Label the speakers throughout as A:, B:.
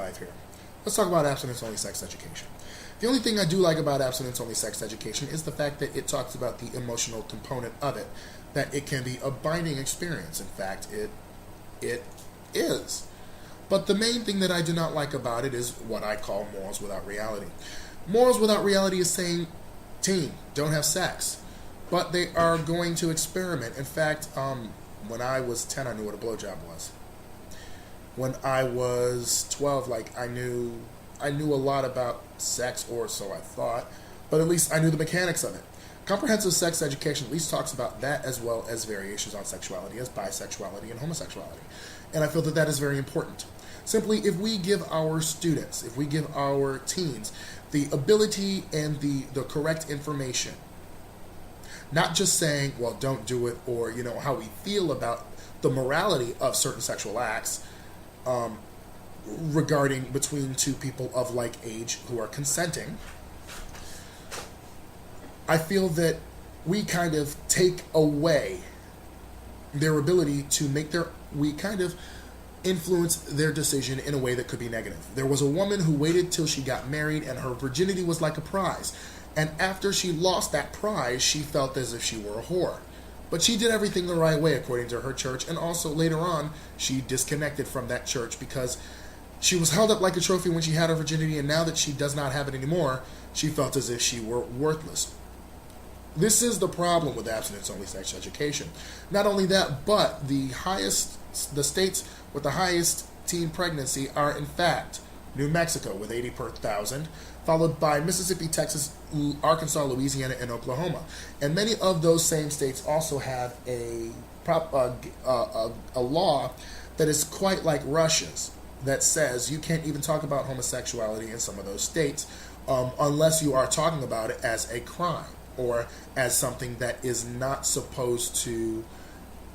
A: life here. Let's talk about abstinence-only sex education. The only thing I do like about abstinence-only sex education is the fact that it talks about the emotional component of it, that it can be a binding experience. In fact, it is. But the main thing that I do not like about it is what I call morals without reality. Morals without reality is saying, teen, don't have sex. But they are going to experiment. In fact, when I was 10, I knew what a blowjob was. When I was 12, I knew a lot about sex, or so I thought, but at least I knew the mechanics of it. Comprehensive sex education at least talks about that, as well as variations on sexuality, as bisexuality and homosexuality. And I feel that that is very important. Simply, if we give our students, if we give our teens the ability and the correct information, not just saying, well, don't do it, or, how we feel about the morality of certain sexual acts, regarding between two people of like age who are consenting, I feel that we kind of take away their ability to we kind of influence their decision in a way that could be negative. There was a woman who waited till she got married, and her virginity was like a prize. And after she lost that prize, she felt as if she were a whore. But she did everything the right way according to her church, and also later on, she disconnected from that church because she was held up like a trophy when she had her virginity, and now that she does not have it anymore, she felt as if she were worthless. This is the problem with abstinence-only sex education. Not only that, but the states with the highest teen pregnancy are, in fact, New Mexico with 80 per 1,000, followed by Mississippi, Texas, Arkansas, Louisiana, and Oklahoma. And many of those same states also have a law that is quite like Russia's, that says you can't even talk about homosexuality in some of those states unless you are talking about it as a crime, or as something that is not supposed to,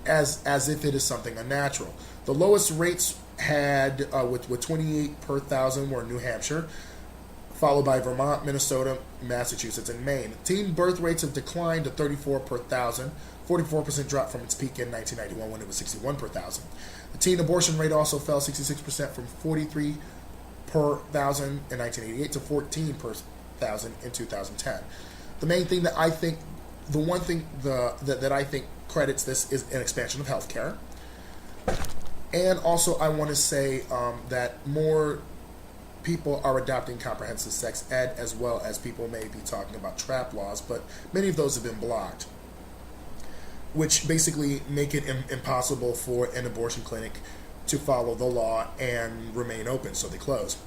A: as if it is something unnatural. The lowest rates had with 28 per 1,000 were New Hampshire, followed by Vermont, Minnesota, Massachusetts, and Maine. Teen birth rates have declined to 34 per 1,000, 44% drop from its peak in 1991 when it was 61 per 1,000. The teen abortion rate also fell 66% from 43 per 1,000 in 1988 to 14 per 1,000 in 2010. The main thing that I think, the one thing that I think credits this is an expansion of healthcare. And also I want to say that more people are adopting comprehensive sex ed, as well as people may be talking about trap laws, but many of those have been blocked, which basically make it impossible for an abortion clinic to follow the law and remain open, so they close.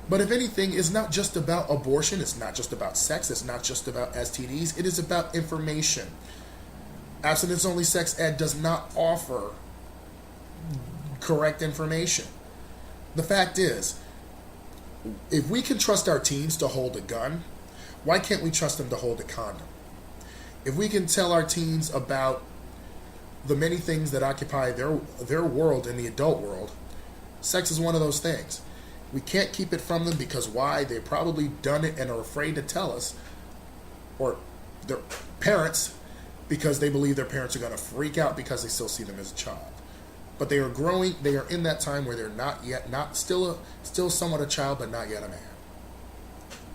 A: But if anything, it's not just about abortion, it's not just about sex, it's not just about STDs, it is about information. Abstinence-only sex ed does not offer correct information. The fact is, if we can trust our teens to hold a gun, why can't we trust them to hold a condom? If we can tell our teens about the many things that occupy their world in the adult world, sex is one of those things. We can't keep it from them because why? They've probably done it and are afraid to tell us, or their parents, because they believe their parents are going to freak out because they still see them as a child. But they are growing, they are in that time where they're still somewhat a child, but not yet a man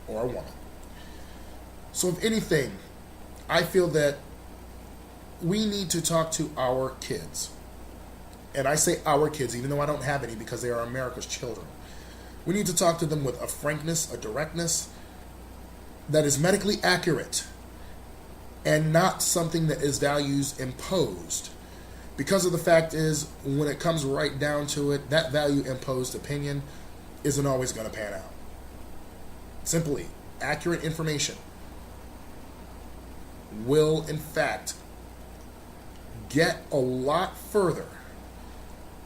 A: or a woman. So if anything, I feel that we need to talk to our kids. And I say our kids, even though I don't have any, because they are America's children. We need to talk to them with a frankness, a directness that is medically accurate and not something that is values imposed. Because of the fact is, when it comes right down to it, that value imposed opinion isn't always going to pan out. Simply, accurate information will, in fact, get a lot further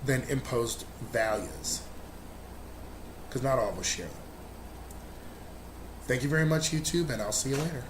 A: than imposed values. Because not all of us share them. Thank you very much, YouTube, and I'll see you later.